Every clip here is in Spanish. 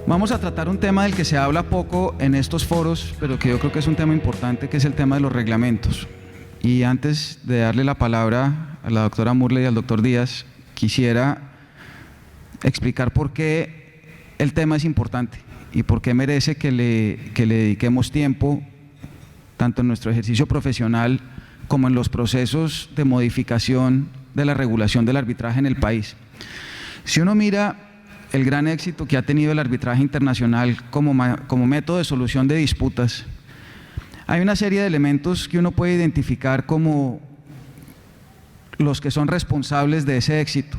Vamos a tratar un tema del que se habla poco en estos foros, pero que yo creo que es un tema importante, que es el tema de los reglamentos. Y antes de darle la palabra a la doctora Murley y al doctor Díaz, quisiera explicar por qué el tema es importante y por qué merece que le dediquemos tiempo, tanto en nuestro ejercicio profesional como en los procesos de modificación de la regulación del arbitraje en el país. Si uno mira el gran éxito que ha tenido el arbitraje internacional como método de solución de disputas, hay una serie de elementos que uno puede identificar como los que son responsables de ese éxito.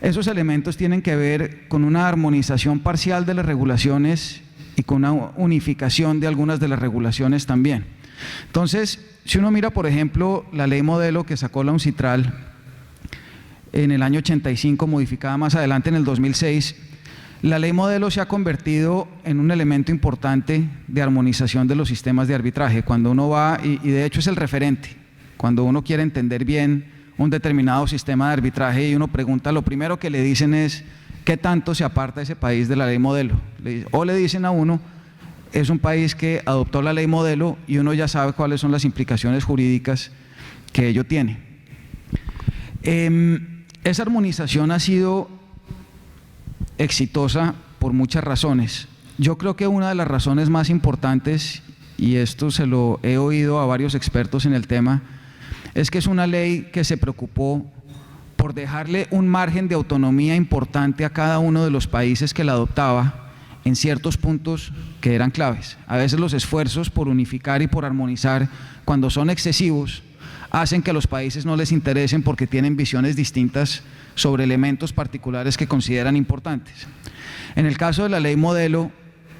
Esos elementos tienen que ver con una armonización parcial de las regulaciones y con una unificación de algunas de las regulaciones también. Entonces, si uno mira, por ejemplo, la ley modelo que sacó la UNCITRAL en el año 85, modificada más adelante en el 2006, la ley modelo se ha convertido en un elemento importante de armonización de los sistemas de arbitraje. Cuando uno va, y de hecho es el referente, cuando uno quiere entender bien un determinado sistema de arbitraje y uno pregunta, lo primero que le dicen es ¿qué tanto se aparta ese país de la ley modelo? O le dicen a uno, es un país que adoptó la ley modelo y uno ya sabe cuáles son las implicaciones jurídicas que ello tiene. Esa armonización ha sido exitosa por muchas razones. Yo creo que una de las razones más importantes, y esto se lo he oído a varios expertos en el tema, es que es una ley que se preocupó por dejarle un margen de autonomía importante a cada uno de los países que la adoptaba en ciertos puntos que eran claves. A veces los esfuerzos por unificar y por armonizar, cuando son excesivos, hacen que a los países no les interesen porque tienen visiones distintas sobre elementos particulares que consideran importantes. En el caso de la ley modelo,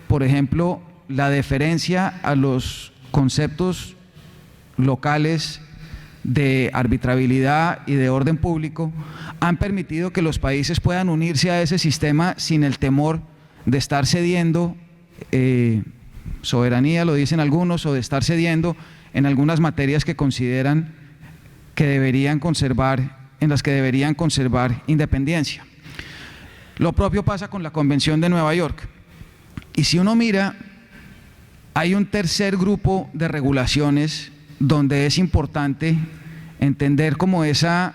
por ejemplo, la deferencia a los conceptos locales de arbitrabilidad y de orden público han permitido que los países puedan unirse a ese sistema sin el temor de estar cediendo soberanía, lo dicen algunos, o de estar cediendo en algunas materias que consideran que deberían conservar, en las que deberían conservar independencia. Lo propio pasa con la Convención de Nueva York. Y si uno mira, hay un tercer grupo de regulaciones donde es importante entender como esa,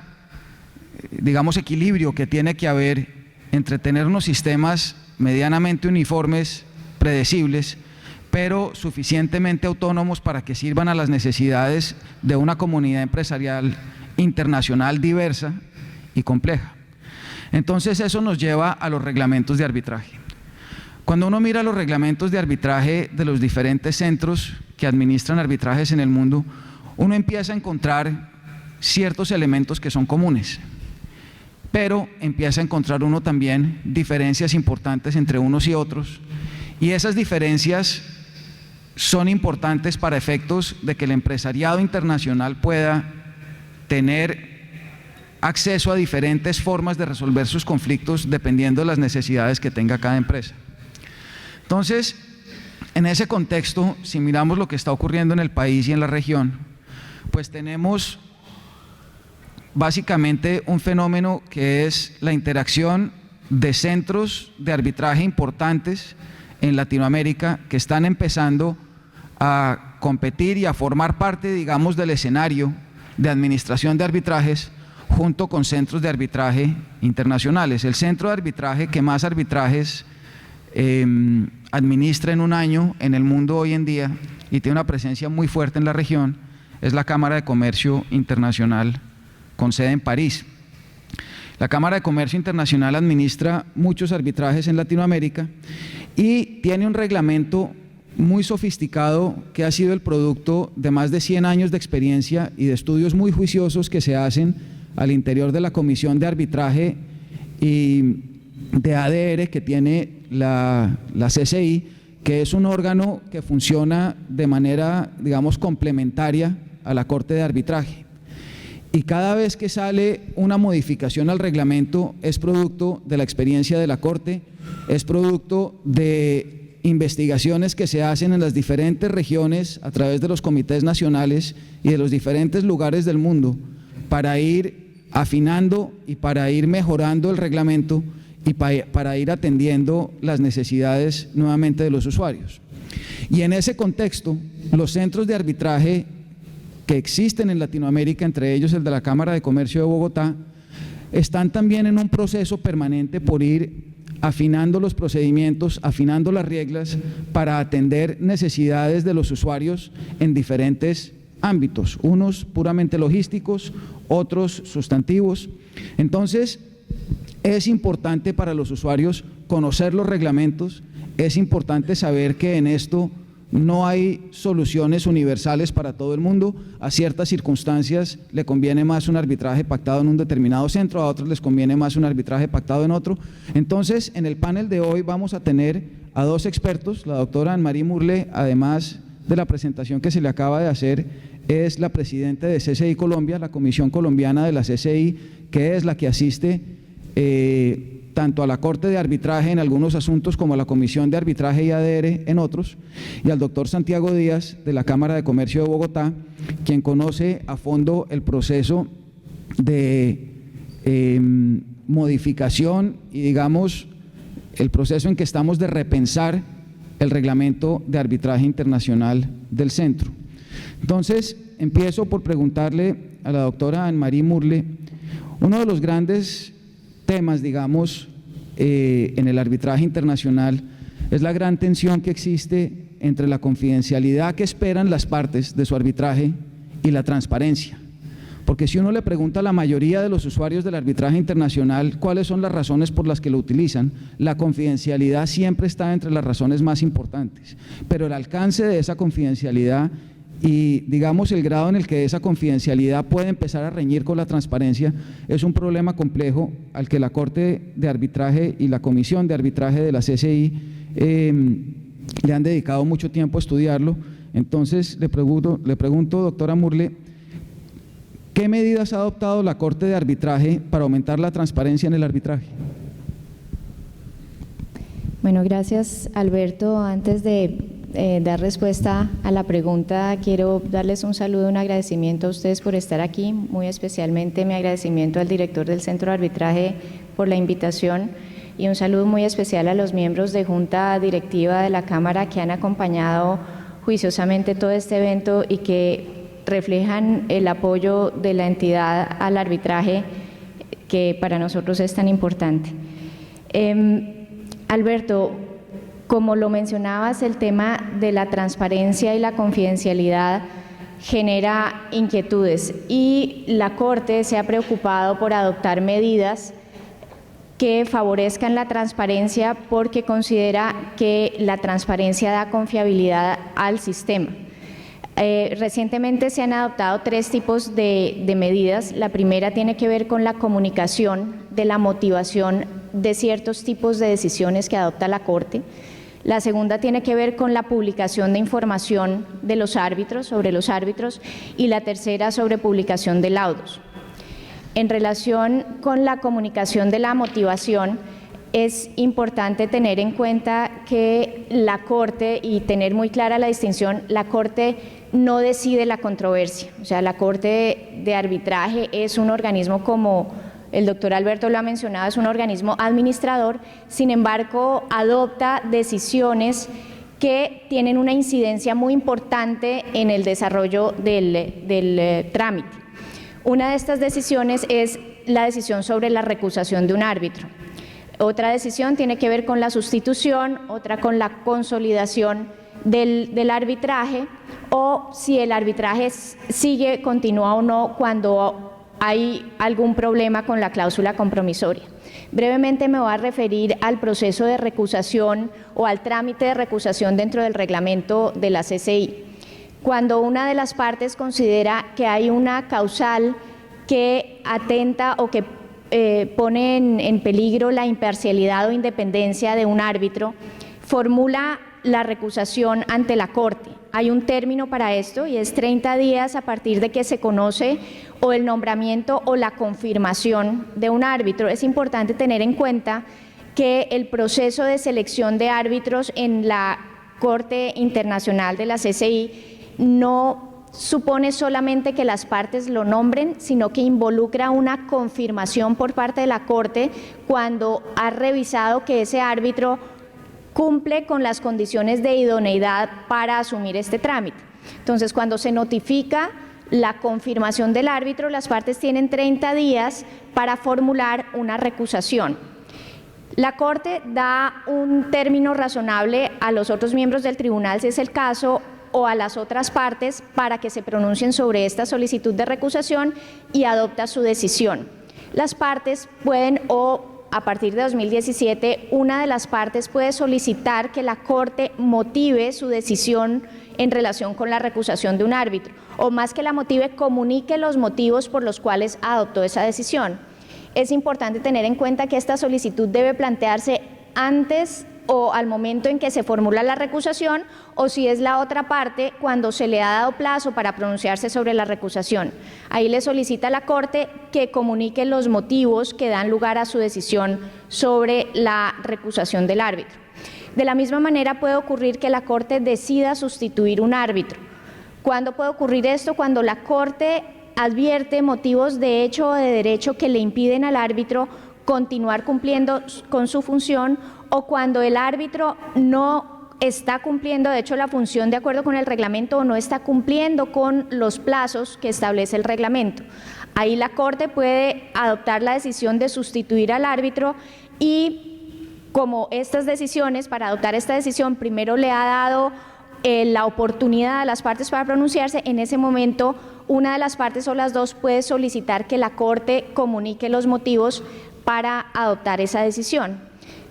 digamos, equilibrio que tiene que haber entre tener unos sistemas medianamente uniformes, predecibles, pero suficientemente autónomos para que sirvan a las necesidades de una comunidad empresarial internacional diversa y compleja. Entonces eso nos lleva a los reglamentos de arbitraje. Cuando uno mira los reglamentos de arbitraje de los diferentes centros que administran arbitrajes en el mundo, uno empieza a encontrar ciertos elementos que son comunes, pero empieza a encontrar uno también diferencias importantes entre unos y otros, y esas diferencias son importantes para efectos de que el empresariado internacional pueda tener acceso a diferentes formas de resolver sus conflictos dependiendo de las necesidades que tenga cada empresa. Entonces, en ese contexto, si miramos lo que está ocurriendo en el país y en la región, pues tenemos básicamente un fenómeno que es la interacción de centros de arbitraje importantes en Latinoamérica que están empezando a competir y a formar parte, digamos, del escenario de administración de arbitrajes junto con centros de arbitraje internacionales. El centro de arbitraje que más arbitrajes administra en un año en el mundo hoy en día y tiene una presencia muy fuerte en la región es la Cámara de Comercio Internacional con sede en París. La Cámara de Comercio Internacional administra muchos arbitrajes en Latinoamérica y tiene un reglamento muy sofisticado que ha sido el producto de más de 100 años de experiencia y de estudios muy juiciosos que se hacen al interior de la Comisión de Arbitraje y de ADR que tiene la CCI, que es un órgano que funciona de manera, digamos, complementaria a la Corte de Arbitraje. Y cada vez que sale una modificación al reglamento es producto de la experiencia de la Corte, es producto de investigaciones que se hacen en las diferentes regiones a través de los comités nacionales y de los diferentes lugares del mundo para ir afinando y para ir mejorando el reglamento y para ir atendiendo las necesidades nuevamente de los usuarios. Y en ese contexto, los centros de arbitraje que existen en Latinoamérica, entre ellos el de la Cámara de Comercio de Bogotá, están también en un proceso permanente por ir afinando los procedimientos, afinando las reglas para atender necesidades de los usuarios en diferentes ámbitos, unos puramente logísticos, otros sustantivos. Entonces, es importante para los usuarios conocer los reglamentos, es importante saber que en esto no hay soluciones universales para todo el mundo. A ciertas circunstancias le conviene más un arbitraje pactado en un determinado centro, a otros les conviene más un arbitraje pactado en otro. Entonces, en el panel de hoy vamos a tener a dos expertos. La doctora Anne-Marie Murle, además de la presentación que se le acaba de hacer, es la presidenta de CCI Colombia, la Comisión Colombiana de la CCI, que es la que asiste tanto a la Corte de Arbitraje en algunos asuntos como a la Comisión de Arbitraje y ADR en otros, y al doctor Santiago Díaz de la Cámara de Comercio de Bogotá, quien conoce a fondo el proceso de modificación y, digamos, el proceso en que estamos de repensar el reglamento de arbitraje internacional del centro. Entonces, empiezo por preguntarle a la doctora Anne-Marie Murle, uno de los grandes temas, digamos, en el arbitraje internacional es la gran tensión que existe entre la confidencialidad que esperan las partes de su arbitraje y la transparencia. Porque si uno le pregunta a la mayoría de los usuarios del arbitraje internacional cuáles son las razones por las que lo utilizan, la confidencialidad siempre está entre las razones más importantes, pero el alcance de esa confidencialidad y, digamos, el grado en el que esa confidencialidad puede empezar a reñir con la transparencia es un problema complejo al que la Corte de Arbitraje y la Comisión de Arbitraje de la CCI le han dedicado mucho tiempo a estudiarlo. Entonces, le pregunto, doctora Murle, ¿qué medidas ha adoptado la Corte de Arbitraje para aumentar la transparencia en el arbitraje? Bueno, gracias, Alberto. Antes de dar respuesta a la pregunta, quiero darles un saludo, un agradecimiento a ustedes por estar aquí, muy especialmente mi agradecimiento al director del Centro de Arbitraje por la invitación y un saludo muy especial a los miembros de Junta Directiva de la Cámara que han acompañado juiciosamente todo este evento y que reflejan el apoyo de la entidad al arbitraje que para nosotros es tan importante. Alberto, como lo mencionabas, el tema de la transparencia y la confidencialidad genera inquietudes y la Corte se ha preocupado por adoptar medidas que favorezcan la transparencia porque considera que la transparencia da confiabilidad al sistema. Recientemente se han adoptado tres tipos de medidas. La primera tiene que ver con la comunicación de la motivación de ciertos tipos de decisiones que adopta la Corte. La segunda tiene que ver con la publicación de información de los árbitros, sobre los árbitros, y la tercera sobre publicación de laudos. En relación con la comunicación de la motivación, es importante tener en cuenta que la Corte, y tener muy clara la distinción, la Corte no decide la controversia. O sea, la Corte de Arbitraje es un organismo, como el doctor Alberto lo ha mencionado, es un organismo administrador, sin embargo, adopta decisiones que tienen una incidencia muy importante en el desarrollo del trámite. Una de estas decisiones es la decisión sobre la recusación de un árbitro. Otra decisión tiene que ver con la sustitución, otra con la consolidación del arbitraje, o si el arbitraje continúa o no cuando hay algún problema con la cláusula compromisoria. Brevemente me voy a referir al proceso de recusación o al trámite de recusación dentro del reglamento de la CCI. Cuando una de las partes considera que hay una causal que atenta o que pone en peligro la imparcialidad o independencia de un árbitro, formula la recusación ante la Corte. Hay un término para esto y es 30 días a partir de que se conoce o el nombramiento o la confirmación de un árbitro. Es importante tener en cuenta que el proceso de selección de árbitros en la Corte Internacional de la CCI no supone solamente que las partes lo nombren, sino que involucra una confirmación por parte de la Corte cuando ha revisado que ese árbitro cumple con las condiciones de idoneidad para asumir este trámite. Entonces, cuando se notifica la confirmación del árbitro, las partes tienen 30 días para formular una recusación. La Corte da un término razonable a los otros miembros del tribunal, si es el caso, o a las otras partes para que se pronuncien sobre esta solicitud de recusación y adopta su decisión. Las partes pueden, a partir de 2017, una de las partes puede solicitar que la Corte motive su decisión en relación con la recusación de un árbitro, o más que la motive, comunique los motivos por los cuales adoptó esa decisión. Es importante tener en cuenta que esta solicitud debe plantearse antes o al momento en que se formula la recusación, o si es la otra parte, cuando se le ha dado plazo para pronunciarse sobre la recusación. Ahí le solicita a la Corte que comunique los motivos que dan lugar a su decisión sobre la recusación del árbitro. De la misma manera puede ocurrir que la Corte decida sustituir un árbitro. ¿Cuándo puede ocurrir esto? Cuando la Corte advierte motivos de hecho o de derecho que le impiden al árbitro continuar cumpliendo con su función, o cuando el árbitro no está cumpliendo, de hecho, la función de acuerdo con el reglamento, o no está cumpliendo con los plazos que establece el reglamento. Ahí la Corte puede adoptar la decisión de sustituir al árbitro, y como estas decisiones, para adoptar esta decisión, primero le ha dado la oportunidad a las partes para pronunciarse, en ese momento una de las partes o las dos puede solicitar que la Corte comunique los motivos para adoptar esa decisión.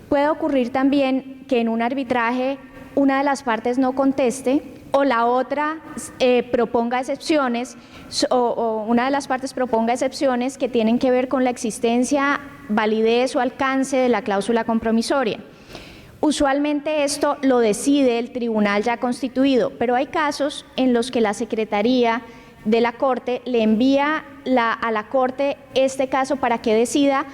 Puede ocurrir también que en un arbitraje una de las partes no conteste, o la otra proponga excepciones, o una de las partes proponga excepciones que tienen que ver con la existencia, validez o alcance de la cláusula compromisoria. Usualmente esto lo decide el tribunal ya constituido, pero hay casos en los que la Secretaría de la Corte le envía a la Corte este caso para que decida,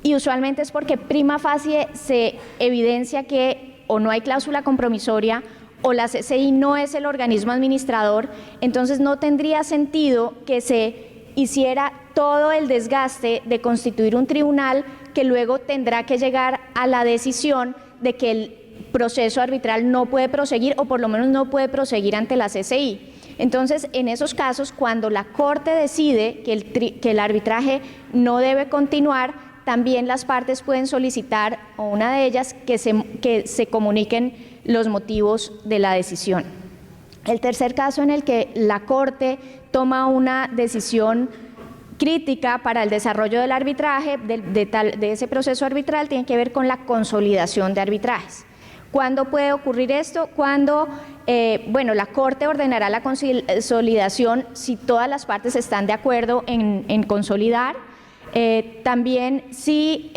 y usualmente es porque prima facie se evidencia que o no hay cláusula compromisoria o la CCI no es el organismo administrador. Entonces no tendría sentido que se hiciera todo el desgaste de constituir un tribunal que luego tendrá que llegar a la decisión de que el proceso arbitral no puede proseguir, o por lo menos no puede proseguir ante la CCI. Entonces, en esos casos, cuando la Corte decide que el arbitraje no debe continuar, también las partes pueden solicitar, o una de ellas, que se comuniquen los motivos de la decisión. El tercer caso en el que la Corte toma una decisión crítica para el desarrollo del arbitraje, de ese proceso arbitral, tiene que ver con la consolidación de arbitrajes. ¿Cuándo puede ocurrir esto? Cuando la Corte ordenará la consolidación si todas las partes están de acuerdo en consolidar. También si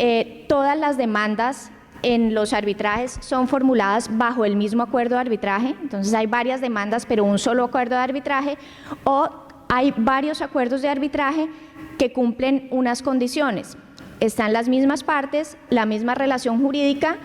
todas las demandas en los arbitrajes son formuladas bajo el mismo acuerdo de arbitraje, entonces hay varias demandas pero un solo acuerdo de arbitraje, o hay varios acuerdos de arbitraje que cumplen unas condiciones, están las mismas partes, la misma relación jurídica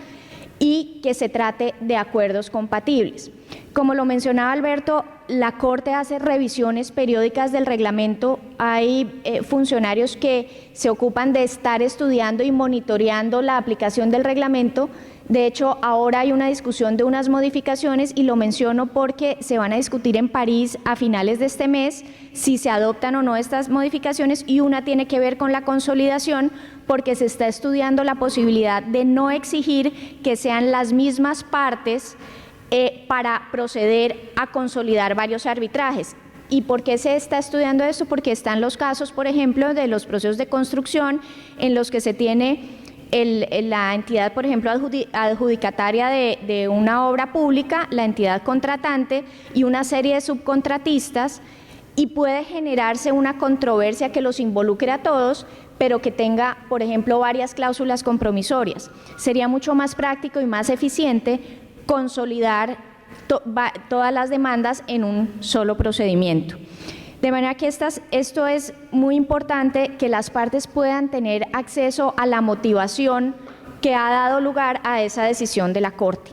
y que se trate de acuerdos compatibles. Como lo mencionaba Alberto, la Corte hace revisiones periódicas del reglamento. Hay funcionarios que se ocupan de estar estudiando y monitoreando la aplicación del reglamento. De hecho, ahora hay una discusión de unas modificaciones, y lo menciono porque se van a discutir en París a finales de este mes si se adoptan o no estas modificaciones, y una tiene que ver con la consolidación, porque se está estudiando la posibilidad de no exigir que sean las mismas partes para proceder a consolidar varios arbitrajes. ¿Y por qué se está estudiando esto? Porque están los casos, por ejemplo, de los procesos de construcción en los que se tiene la entidad, por ejemplo, adjudicataria de una obra pública, la entidad contratante y una serie de subcontratistas, y puede generarse una controversia que los involucre a todos, pero que tenga, por ejemplo, varias cláusulas compromisorias. Sería mucho más práctico y más eficiente consolidar todas las demandas en un solo procedimiento. De manera que esto es muy importante, que las partes puedan tener acceso a la motivación que ha dado lugar a esa decisión de la Corte.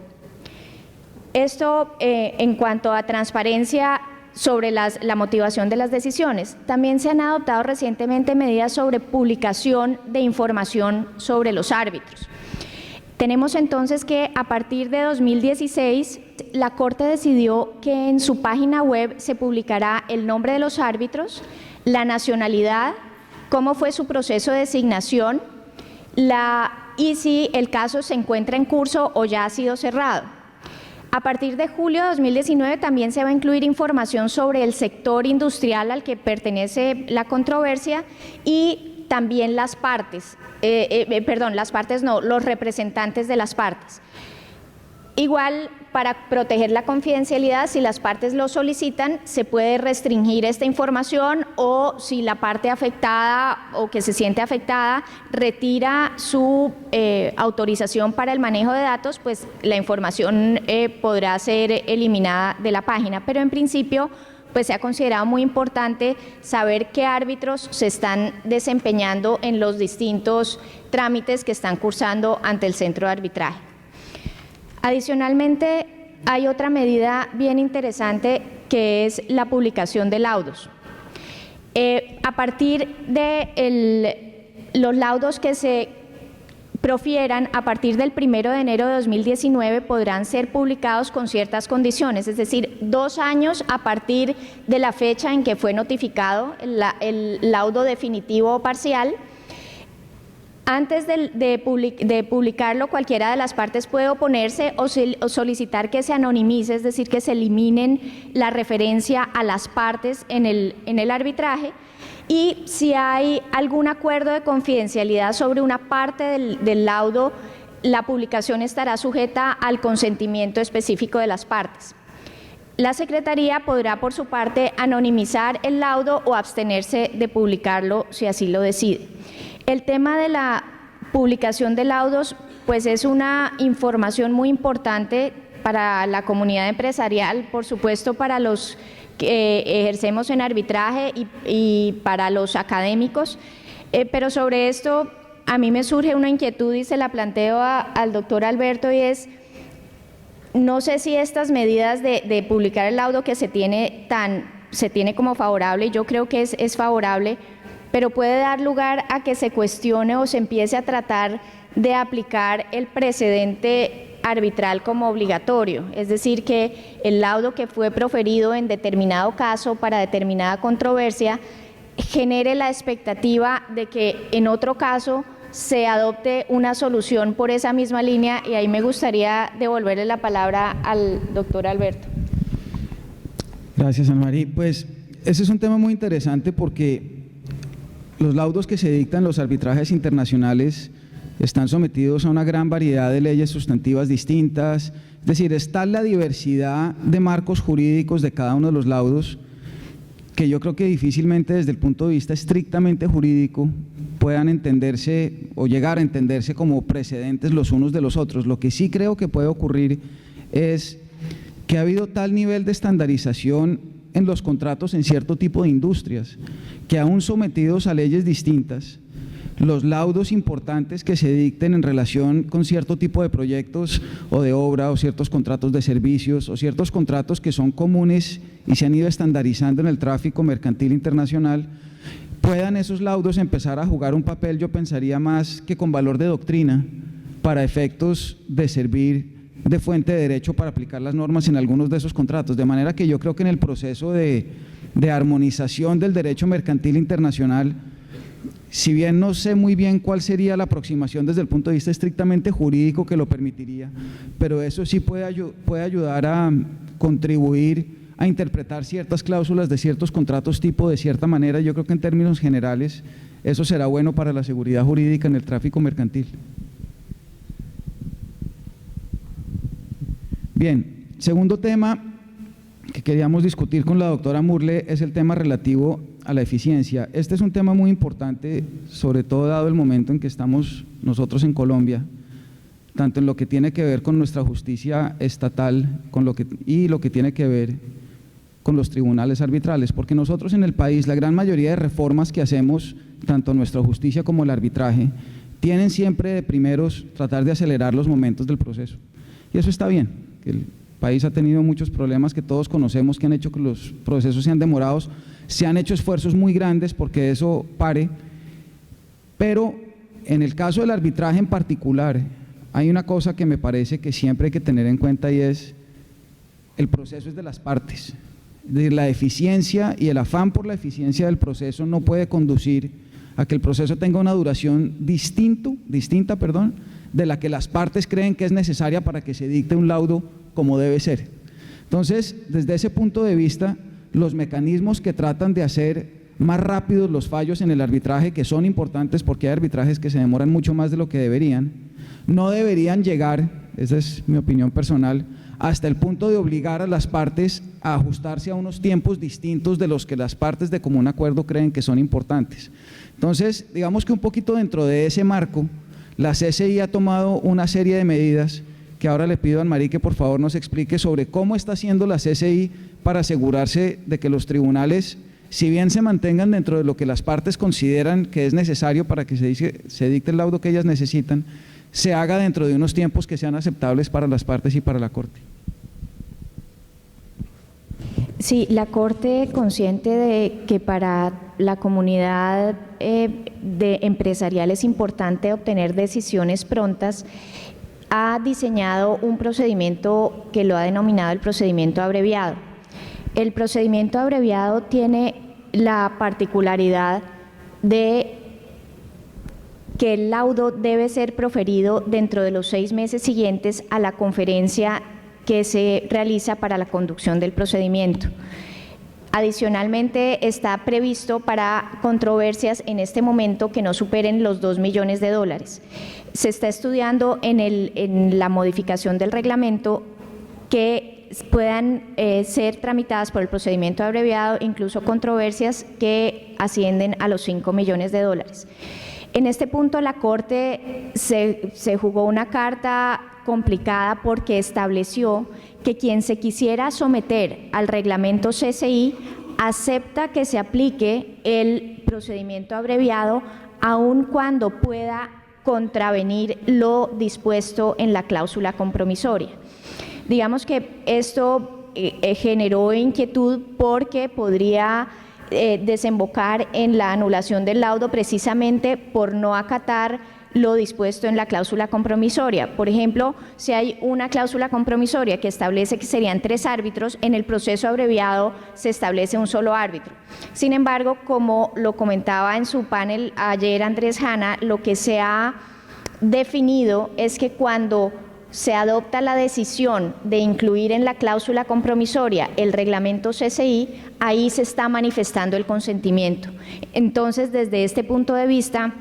Esto, en cuanto a transparencia, sobre la motivación de las decisiones. También se han adoptado recientemente medidas sobre publicación de información sobre los árbitros. Tenemos entonces que a partir de 2016 la Corte decidió que en su página web se publicará el nombre de los árbitros, la nacionalidad, cómo fue su proceso de designación y si el caso se encuentra en curso o ya ha sido cerrado. A partir de julio de 2019 también se va a incluir información sobre el sector industrial al que pertenece la controversia y también las partes, los representantes de las partes. Igual, para proteger la confidencialidad, si las partes lo solicitan, se puede restringir esta información, o si la parte afectada o que se siente afectada retira su autorización para el manejo de datos, pues la información podrá ser eliminada de la página. Pero en principio, pues se ha considerado muy importante saber qué árbitros se están desempeñando en los distintos trámites que están cursando ante el centro de arbitraje. Adicionalmente, hay otra medida bien interesante que es la publicación de laudos. A partir de los laudos que se profieran a partir del 1 de enero de 2019 podrán ser publicados con ciertas condiciones, es decir, 2 años a partir de la fecha en que fue notificado el laudo definitivo o parcial. Antes de publicarlo, cualquiera de las partes puede oponerse o solicitar que se anonimice, es decir, que se eliminen la referencia a las partes en el arbitraje. Y si hay algún acuerdo de confidencialidad sobre una parte del laudo, la publicación estará sujeta al consentimiento específico de las partes. La Secretaría podrá, por su parte, anonimizar el laudo o abstenerse de publicarlo si así lo decide. El tema de la publicación de laudos, pues es una información muy importante para la comunidad empresarial, por supuesto para los que ejercemos en arbitraje y para los académicos, pero sobre esto a mí me surge una inquietud y se la planteo al doctor Alberto, y es, no sé si estas medidas de publicar el laudo que se tiene como favorable, y yo creo que es favorable, pero puede dar lugar a que se cuestione o se empiece a tratar de aplicar el precedente arbitral como obligatorio, es decir, que el laudo que fue proferido en determinado caso para determinada controversia genere la expectativa de que en otro caso se adopte una solución por esa misma línea, y ahí me gustaría devolverle la palabra al doctor Alberto. Gracias, Ana María. Pues ese es un tema muy interesante porque los laudos que se dictan en los arbitrajes internacionales están sometidos a una gran variedad de leyes sustantivas distintas, es decir, está la diversidad de marcos jurídicos de cada uno de los laudos, que yo creo que difícilmente desde el punto de vista estrictamente jurídico puedan entenderse o llegar a entenderse como precedentes los unos de los otros. Lo que sí creo que puede ocurrir es que ha habido tal nivel de estandarización en los contratos en cierto tipo de industrias, que aún sometidos a leyes distintas, los laudos importantes que se dicten en relación con cierto tipo de proyectos o de obra, o ciertos contratos de servicios, o ciertos contratos que son comunes y se han ido estandarizando en el tráfico mercantil internacional, puedan esos laudos empezar a jugar un papel, yo pensaría, más que con valor de doctrina, para efectos de servir de fuente de derecho para aplicar las normas en algunos de esos contratos, de manera que yo creo que en el proceso de armonización del derecho mercantil internacional, si bien no sé muy bien cuál sería la aproximación desde el punto de vista estrictamente jurídico que lo permitiría, pero eso sí puede ayudar a contribuir a interpretar ciertas cláusulas de ciertos contratos tipo de cierta manera. Yo creo que en términos generales eso será bueno para la seguridad jurídica en el tráfico mercantil. Bien, segundo tema que queríamos discutir con la doctora Murle es el tema relativo a la eficiencia. Este es un tema muy importante, sobre todo dado el momento en que estamos nosotros en Colombia, tanto en lo que tiene que ver con nuestra justicia estatal y lo que tiene que ver con los tribunales arbitrales, porque nosotros en el país, la gran mayoría de reformas que hacemos, tanto nuestra justicia como el arbitraje, tienen siempre de primeros tratar de acelerar los momentos del proceso. Y eso está bien, país ha tenido muchos problemas que todos conocemos que han hecho que los procesos sean demorados, se han hecho esfuerzos muy grandes porque eso pare, pero en el caso del arbitraje en particular, hay una cosa que me parece que siempre hay que tener en cuenta y es el proceso es de las partes. La eficiencia y el afán por la eficiencia del proceso no puede conducir a que el proceso tenga una duración distinta de la que las partes creen que es necesaria para que se dicte un laudo como debe ser. Entonces, desde ese punto de vista, los mecanismos que tratan de hacer más rápidos los fallos en el arbitraje, que son importantes porque hay arbitrajes que se demoran mucho más de lo que deberían, no deberían llegar, esa es mi opinión personal, hasta el punto de obligar a las partes a ajustarse a unos tiempos distintos de los que las partes de común acuerdo creen que son importantes. Entonces, digamos que un poquito dentro de ese marco, la CCI ha tomado una serie de medidas que ahora le pido a Anne-Marie que por favor nos explique sobre cómo está haciendo la CCI para asegurarse de que los tribunales, si bien se mantengan dentro de lo que las partes consideran que es necesario para que se dicte el laudo que ellas necesitan, se haga dentro de unos tiempos que sean aceptables para las partes y para la Corte. Sí, la Corte, consciente de que para la comunidad empresarial es importante obtener decisiones prontas, ha diseñado un procedimiento que lo ha denominado el procedimiento abreviado. El procedimiento abreviado tiene la particularidad de que el laudo debe ser proferido dentro de los 6 meses siguientes a la conferencia que se realiza para la conducción del procedimiento. Adicionalmente, está previsto para controversias en este momento que no superen los $2 millones. Se está estudiando en la modificación del reglamento que puedan ser tramitadas por el procedimiento abreviado, incluso controversias que ascienden a los $5 millones. En este punto la Corte se jugó una carta complicada porque estableció que quien se quisiera someter al reglamento CCI acepta que se aplique el procedimiento abreviado aun cuando pueda contravenir lo dispuesto en la cláusula compromisoria. Digamos que esto generó inquietud porque podría desembocar en la anulación del laudo precisamente por no acatar lo dispuesto en la cláusula compromisoria. Por ejemplo, si hay una cláusula compromisoria que establece que serían 3 árbitros, en el proceso abreviado se establece un solo árbitro. Sin embargo, como lo comentaba en su panel ayer Andrés Hanna, lo que se ha definido es que cuando se adopta la decisión de incluir en la cláusula compromisoria el reglamento CCI, ahí se está manifestando el consentimiento. Entonces, desde este punto de vista,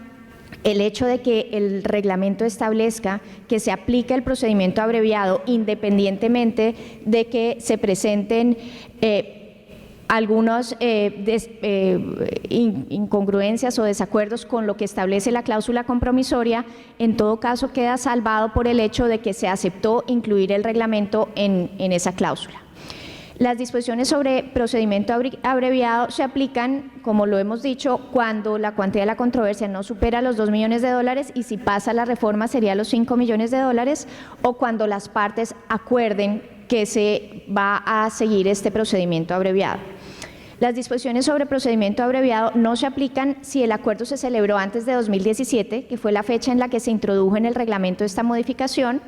el hecho de que el reglamento establezca que se aplique el procedimiento abreviado independientemente de que se presenten algunas incongruencias o desacuerdos con lo que establece la cláusula compromisoria, en todo caso queda salvado por el hecho de que se aceptó incluir el reglamento en esa cláusula. Las disposiciones sobre procedimiento abreviado se aplican, como lo hemos dicho, cuando la cuantía de la controversia no supera los $2 millones y si pasa la reforma sería los $5 millones, o cuando las partes acuerden que se va a seguir este procedimiento abreviado. Las disposiciones sobre procedimiento abreviado no se aplican si el acuerdo se celebró antes de 2017, que fue la fecha en la que se introdujo en el reglamento esta modificación,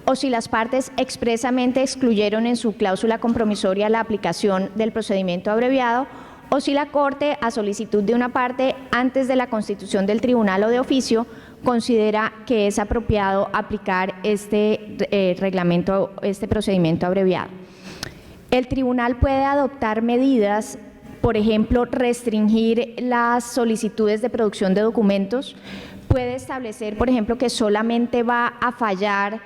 o si las partes expresamente excluyeron en su cláusula compromisoria la aplicación del procedimiento abreviado, o si la Corte, a solicitud de una parte antes de la constitución del tribunal o de oficio, considera que es apropiado aplicar este procedimiento abreviado. El tribunal puede adoptar medidas, por ejemplo, restringir las solicitudes de producción de documentos, puede establecer, por ejemplo, que solamente va a fallar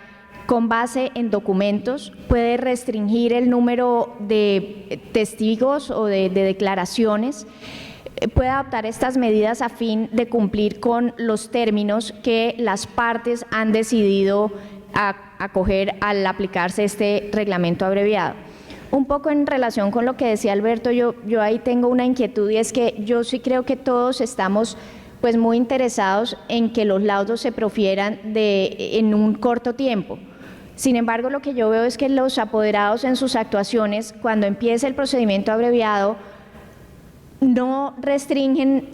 con base en documentos, puede restringir el número de testigos o de declaraciones, puede adoptar estas medidas a fin de cumplir con los términos que las partes han decidido acoger al aplicarse este reglamento abreviado. Un poco en relación con lo que decía Alberto, yo ahí tengo una inquietud y es que yo sí creo que todos estamos pues muy interesados en que los laudos se profieran en un corto tiempo. Sin embargo, lo que yo veo es que los apoderados en sus actuaciones, cuando empieza el procedimiento abreviado, no restringen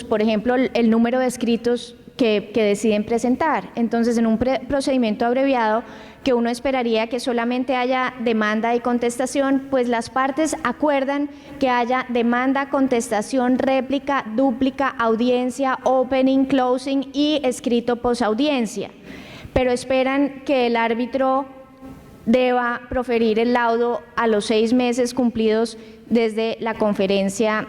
por ejemplo, el número de escritos que deciden presentar. Entonces, en un procedimiento abreviado, que uno esperaría que solamente haya demanda y contestación, pues las partes acuerdan que haya demanda, contestación, réplica, dúplica, audiencia, opening, closing y escrito posaudiencia. Pero esperan que el árbitro deba proferir el laudo a los 6 meses cumplidos desde la conferencia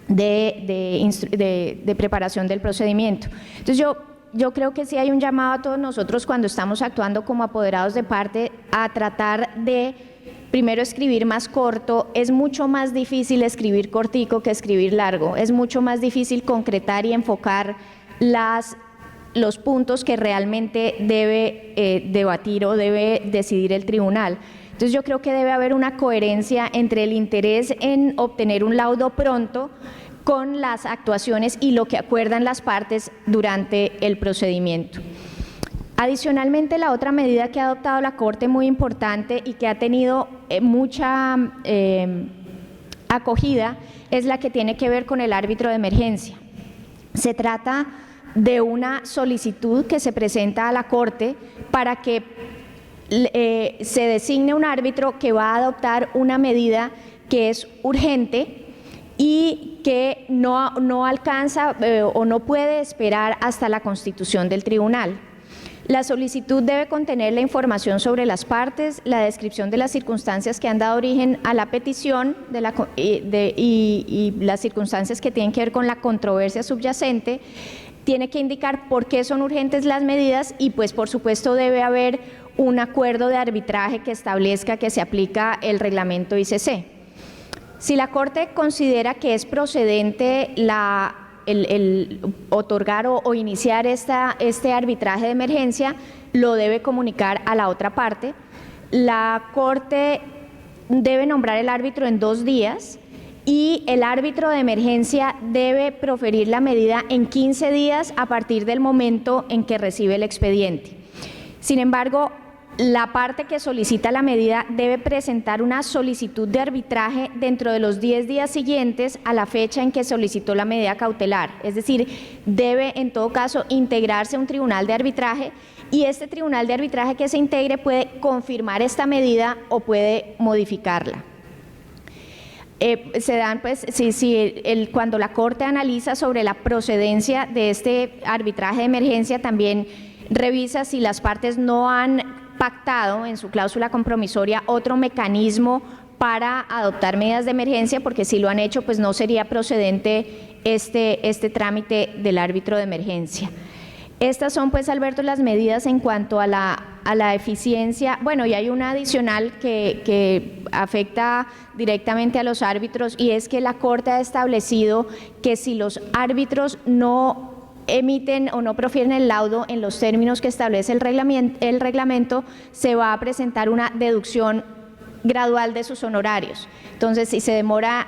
de preparación del procedimiento. Entonces yo creo que sí hay un llamado a todos nosotros cuando estamos actuando como apoderados de parte a tratar de primero escribir más corto. Es mucho más difícil escribir cortico que escribir largo, es mucho más difícil concretar y enfocar los puntos que realmente debe debatir o debe decidir el tribunal. Entonces yo creo que debe haber una coherencia entre el interés en obtener un laudo pronto con las actuaciones y lo que acuerdan las partes durante el procedimiento. Adicionalmente, la otra medida que ha adoptado la Corte, muy importante y que ha tenido mucha acogida, es la que tiene que ver con el árbitro de emergencia. Se trata de una solicitud que se presenta a la Corte para que se designe un árbitro que va a adoptar una medida que es urgente y que no alcanza o no puede esperar hasta la constitución del tribunal. La solicitud debe contener la información sobre las partes, la descripción de las circunstancias que han dado origen a la petición y las circunstancias que tienen que ver con la controversia subyacente. Tiene que indicar por qué son urgentes las medidas y pues por supuesto debe haber un acuerdo de arbitraje que establezca que se aplica el reglamento ICC. Si la Corte considera que es procedente el otorgar o iniciar este arbitraje de emergencia, lo debe comunicar a la otra parte. La Corte debe nombrar el árbitro en 2 días y el árbitro de emergencia debe proferir la medida en 15 días a partir del momento en que recibe el expediente. Sin embargo, la parte que solicita la medida debe presentar una solicitud de arbitraje dentro de los 10 días siguientes a la fecha en que solicitó la medida cautelar. Es decir, debe en todo caso integrarse a un tribunal de arbitraje y este tribunal de arbitraje que se integre puede confirmar esta medida o puede modificarla. Se dan pues, cuando la Corte analiza sobre la procedencia de este arbitraje de emergencia, también revisa si las partes no han pactado en su cláusula compromisoria otro mecanismo para adoptar medidas de emergencia, porque si lo han hecho, pues no sería procedente este trámite del árbitro de emergencia. Estas son, pues, Alberto, las medidas en cuanto a la eficiencia. Bueno, y hay una adicional que afecta directamente a los árbitros, y es que la Corte ha establecido que si los árbitros no emiten o no profieren el laudo en los términos que establece el reglamento, se va a presentar una deducción gradual de sus honorarios. Entonces, si se demora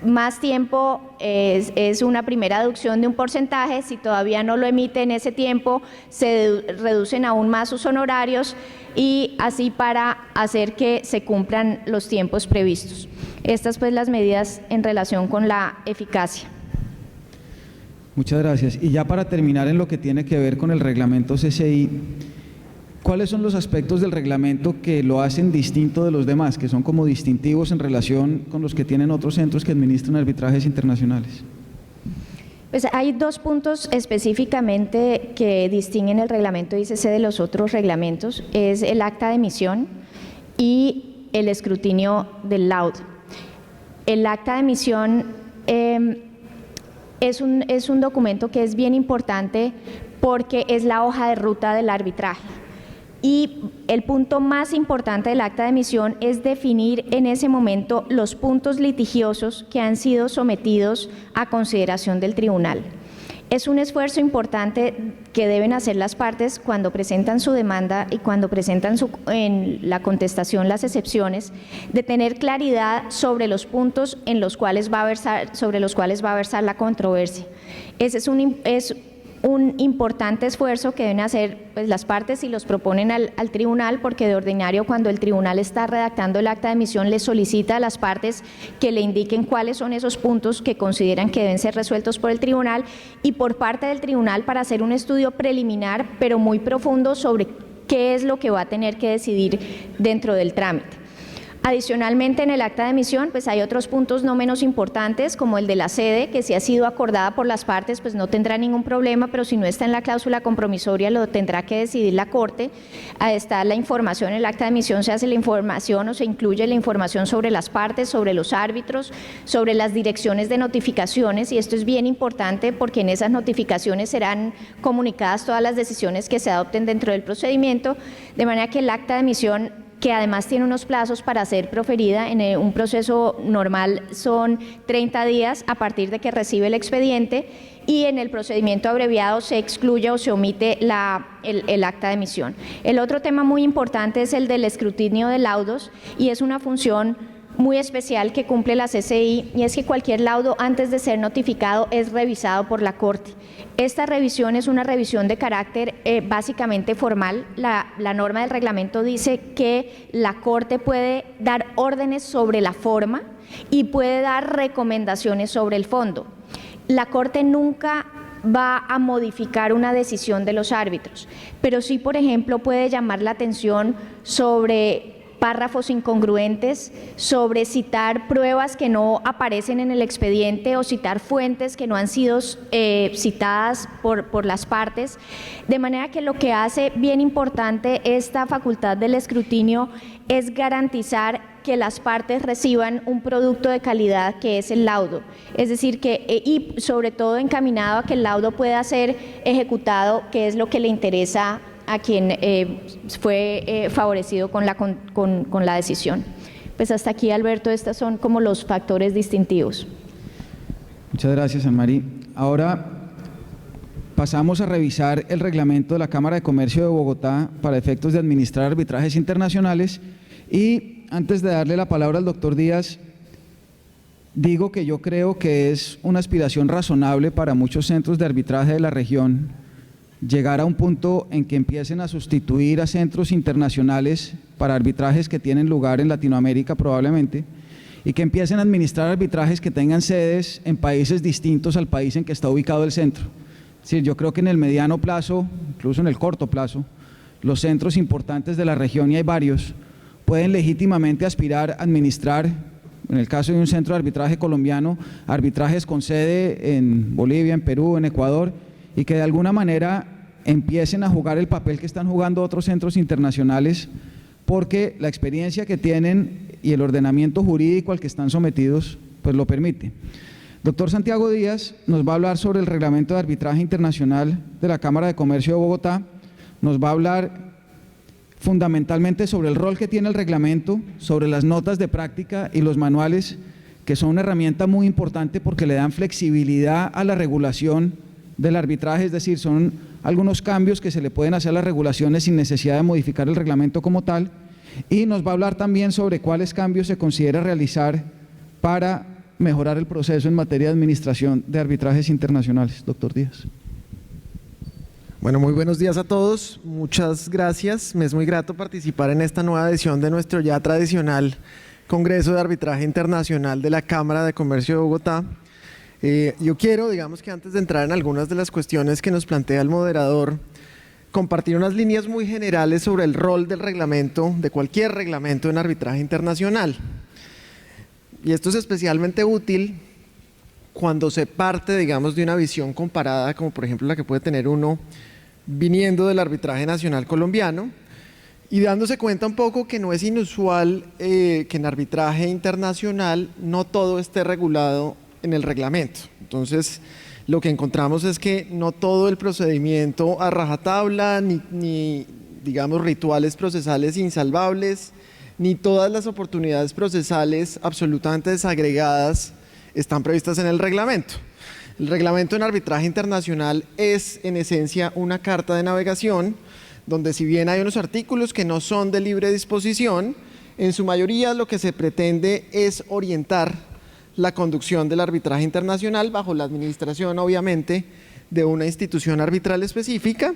más tiempo, es una primera deducción de un porcentaje. Si todavía no lo emite en ese tiempo, se reducen aún más sus honorarios, y así para hacer que se cumplan los tiempos previstos. Estas, pues, las medidas en relación con la eficacia. Muchas gracias. Y ya para terminar, en lo que tiene que ver con el reglamento CCI, ¿cuáles son los aspectos del reglamento que lo hacen distinto de los demás, que son como distintivos en relación con los que tienen otros centros que administran arbitrajes internacionales? Pues hay 2 puntos específicamente que distinguen el reglamento ICC de los otros reglamentos: es el acta de emisión y el escrutinio del laudo. El acta de emisión es un documento que es bien importante porque es la hoja de ruta del arbitraje. Y el punto más importante del acta de emisión es definir en ese momento los puntos litigiosos que han sido sometidos a consideración del tribunal. Es un esfuerzo importante que deben hacer las partes cuando presentan su demanda y cuando presentan en la contestación las excepciones, de tener claridad sobre los puntos en los cuales va a versar, sobre los cuales va a versar la controversia. Ese es un importante esfuerzo que deben hacer pues, las partes y los proponen al tribunal, porque de ordinario cuando el tribunal está redactando el acta de emisión le solicita a las partes que le indiquen cuáles son esos puntos que consideran que deben ser resueltos por el tribunal, y por parte del tribunal para hacer un estudio preliminar pero muy profundo sobre qué es lo que va a tener que decidir dentro del trámite. Adicionalmente, en el acta de emisión pues hay otros puntos no menos importantes, como el de la sede, que si ha sido acordada por las partes pues no tendrá ningún problema, pero si no está en la cláusula compromisoria lo tendrá que decidir la Corte. Ahí está la información. En el acta de emisión se hace la información o se incluye la información sobre las partes, sobre los árbitros, sobre las direcciones de notificaciones, y esto es bien importante porque en esas notificaciones serán comunicadas todas las decisiones que se adopten dentro del procedimiento, de manera que el acta de emisión, que además tiene unos plazos para ser proferida, en un proceso normal son 30 días a partir de que recibe el expediente, y en el procedimiento abreviado se excluye o se omite el acta de emisión. El otro tema muy importante es el del escrutinio de laudos, y es una función muy especial que cumple la CCI, y es que cualquier laudo antes de ser notificado es revisado por la Corte. Esta revisión es una revisión de carácter básicamente formal. La norma del reglamento dice que la Corte puede dar órdenes sobre la forma y puede dar recomendaciones sobre el fondo. La Corte nunca va a modificar una decisión de los árbitros, pero sí, por ejemplo, puede llamar la atención sobre párrafos incongruentes, sobre citar pruebas que no aparecen en el expediente o citar fuentes que no han sido citadas por las partes, de manera que lo que hace bien importante esta facultad del escrutinio es garantizar que las partes reciban un producto de calidad que es el laudo, es decir, y sobre todo encaminado a que el laudo pueda ser ejecutado, que es lo que le interesa a quien fue favorecido con la decisión. Pues hasta aquí, Alberto, estos son como los factores distintivos. Muchas gracias, Anne-Marie. Ahora pasamos a revisar el reglamento de la Cámara de Comercio de Bogotá para efectos de administrar arbitrajes internacionales, y antes de darle la palabra al doctor Díaz, digo que yo creo que es una aspiración razonable para muchos centros de arbitraje de la región llegar a un punto en que empiecen a sustituir a centros internacionales para arbitrajes que tienen lugar en Latinoamérica probablemente, y que empiecen a administrar arbitrajes que tengan sedes en países distintos al país en que está ubicado el centro. Es decir, yo creo que en el mediano plazo, incluso en el corto plazo, los centros importantes de la región, y hay varios, pueden legítimamente aspirar a administrar, en el caso de un centro de arbitraje colombiano, arbitrajes con sede en Bolivia, en Perú, en Ecuador, y que de alguna manera empiecen a jugar el papel que están jugando otros centros internacionales, porque la experiencia que tienen y el ordenamiento jurídico al que están sometidos pues lo permite. Doctor Santiago Díaz nos va a hablar sobre el reglamento de arbitraje internacional de la Cámara de Comercio de Bogotá, nos va a hablar fundamentalmente sobre el rol que tiene el reglamento, sobre las notas de práctica y los manuales, que son una herramienta muy importante porque le dan flexibilidad a la regulación del arbitraje, es decir, son algunos cambios que se le pueden hacer a las regulaciones sin necesidad de modificar el reglamento como tal, y nos va a hablar también sobre cuáles cambios se considera realizar para mejorar el proceso en materia de administración de arbitrajes internacionales. Doctor Díaz. Bueno, muy buenos días a todos, muchas gracias. Me es muy grato participar en esta nueva edición de nuestro ya tradicional Congreso de Arbitraje Internacional de la Cámara de Comercio de Bogotá. Yo quiero, digamos que antes de entrar en algunas de las cuestiones que nos plantea el moderador, compartir unas líneas muy generales sobre el rol del reglamento, de cualquier reglamento en arbitraje internacional. Y esto es especialmente útil cuando se parte, digamos, de una visión comparada, como por ejemplo la que puede tener uno viniendo del arbitraje nacional colombiano, y dándose cuenta un poco que no es inusual que en arbitraje internacional no todo esté regulado en el reglamento. Entonces, lo que encontramos es que no todo el procedimiento a rajatabla, ni digamos rituales procesales insalvables, ni todas las oportunidades procesales absolutamente desagregadas están previstas en el reglamento. El reglamento en arbitraje internacional es en esencia una carta de navegación, donde si bien hay unos artículos que no son de libre disposición, en su mayoría lo que se pretende es orientar la conducción del arbitraje internacional bajo la administración, obviamente, de una institución arbitral específica,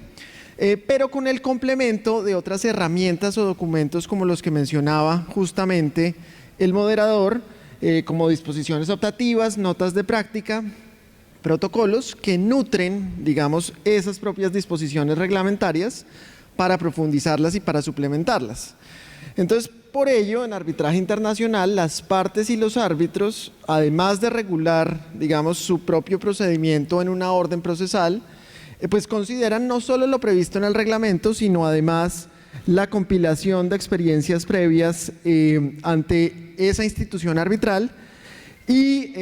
pero con el complemento de otras herramientas o documentos como los que mencionaba justamente el moderador, como disposiciones optativas, notas de práctica, protocolos que nutren, digamos, esas propias disposiciones reglamentarias para profundizarlas y para suplementarlas. Entonces, por ello, en arbitraje internacional, las partes y los árbitros, además de regular, digamos, su propio procedimiento en una orden procesal, pues consideran no solo lo previsto en el reglamento, sino además la compilación de experiencias previas ante esa institución arbitral y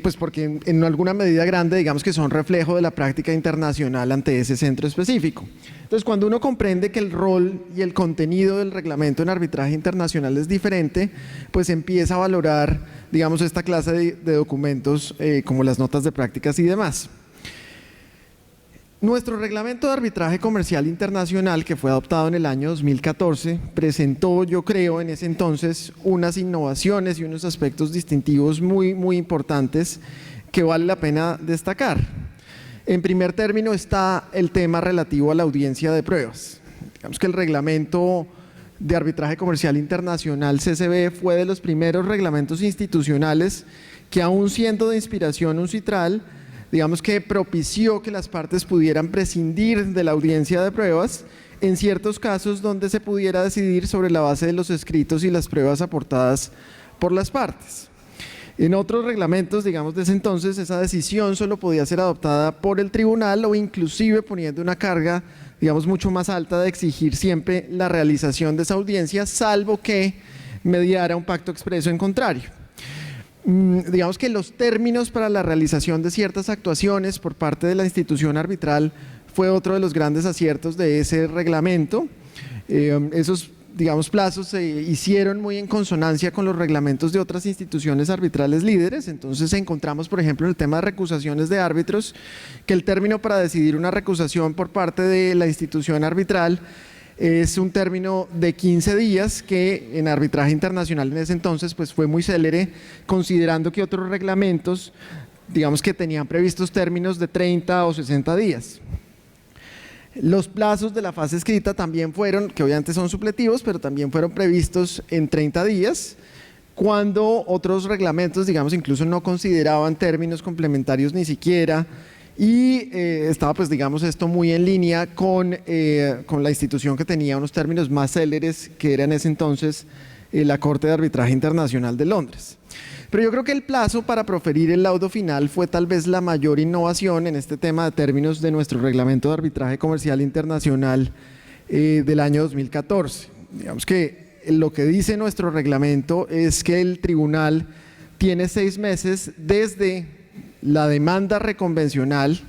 pues porque en alguna medida grande digamos que son reflejo de la práctica internacional ante ese centro específico. Entonces, cuando uno comprende que el rol y el contenido del reglamento en arbitraje internacional es diferente, pues empieza a valorar, digamos, esta clase de documentos como las notas de prácticas y demás. Nuestro reglamento de arbitraje comercial internacional, que fue adoptado en el año 2014, presentó, yo creo, en ese entonces unas innovaciones y unos aspectos distintivos muy importantes que vale la pena destacar. En primer término está el tema relativo a la audiencia de pruebas. Digamos que el reglamento de arbitraje comercial internacional CCB fue de los primeros reglamentos institucionales que, aún siendo de inspiración UNCITRAL, digamos que propició que las partes pudieran prescindir de la audiencia de pruebas en ciertos casos donde se pudiera decidir sobre la base de los escritos y las pruebas aportadas por las partes. En otros reglamentos, digamos, desde entonces, esa decisión solo podía ser adoptada por el tribunal o inclusive poniendo una carga, digamos, mucho más alta de exigir siempre la realización de esa audiencia, salvo que mediara un pacto expreso en contrario. Digamos que los términos para la realización de ciertas actuaciones por parte de la institución arbitral fue otro de los grandes aciertos de ese reglamento. Esos, digamos, plazos se hicieron muy en consonancia con los reglamentos de otras instituciones arbitrales líderes. Entonces encontramos, por ejemplo, en el tema de recusaciones de árbitros, que el término para decidir una recusación por parte de la institución arbitral es un término de 15 días que en arbitraje internacional en ese entonces pues fue muy célere, considerando que otros reglamentos, digamos, que tenían previstos términos de 30 o 60 días. Los plazos de la fase escrita también fueron, que obviamente son supletivos, pero también fueron previstos en 30 días, cuando otros reglamentos, digamos, incluso no consideraban términos complementarios ni siquiera. Y estaba, pues, digamos, esto muy en línea con la institución que tenía unos términos más céleres, que era en ese entonces la Corte de Arbitraje Internacional de Londres. Pero yo creo que el plazo para proferir el laudo final fue tal vez la mayor innovación en este tema de términos de nuestro reglamento de arbitraje comercial internacional del año 2014. Digamos que lo que dice nuestro reglamento es que el tribunal tiene 6 meses desde la demanda reconvencional,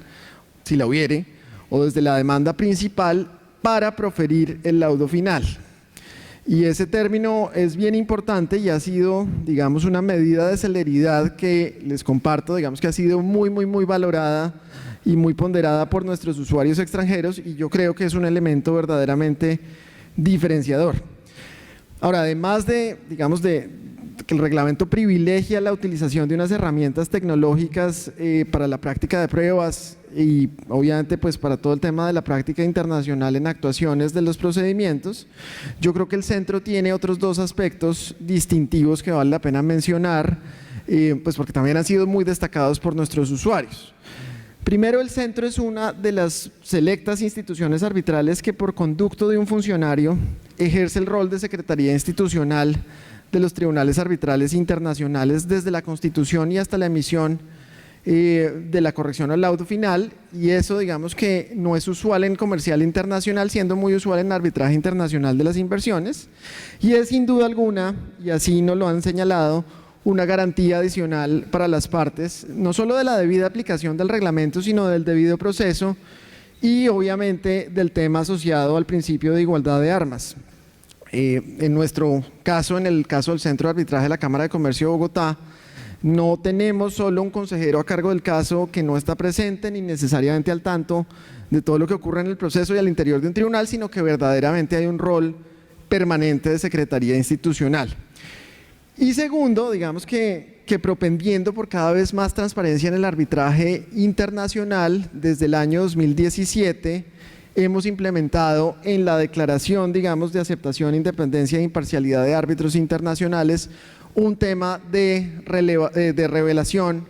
si la hubiere, o desde la demanda principal para proferir el laudo final. Y ese término es bien importante y ha sido, digamos, una medida de celeridad que les comparto, digamos que ha sido muy valorada y muy ponderada por nuestros usuarios extranjeros, y yo creo que es un elemento verdaderamente diferenciador. Ahora, además de, digamos, de que el reglamento privilegia la utilización de unas herramientas tecnológicas para la práctica de pruebas y obviamente pues para todo el tema de la práctica internacional en actuaciones de los procedimientos, yo creo que el centro tiene otros 2 aspectos distintivos que vale la pena mencionar, pues porque también han sido muy destacados por nuestros usuarios. Primero, el centro es una de las selectas instituciones arbitrales que, por conducto de un funcionario, ejerce el rol de secretaría institucional de los tribunales arbitrales internacionales desde la constitución y hasta la emisión de la corrección al laudo final, y eso, digamos, que no es usual en comercial internacional, siendo muy usual en arbitraje internacional de las inversiones, y es sin duda alguna, y así nos lo han señalado, una garantía adicional para las partes, no solo de la debida aplicación del reglamento, sino del debido proceso y obviamente del tema asociado al principio de igualdad de armas. En nuestro caso, en el caso del Centro de Arbitraje de la Cámara de Comercio de Bogotá, no tenemos solo un consejero a cargo del caso que no está presente ni necesariamente al tanto de todo lo que ocurre en el proceso y al interior de un tribunal, sino que verdaderamente hay un rol permanente de secretaría institucional. Y segundo, digamos que propendiendo por cada vez más transparencia en el arbitraje internacional, desde el año 2017 hemos implementado en la declaración, digamos, de aceptación, independencia e imparcialidad de árbitros internacionales un tema de revelación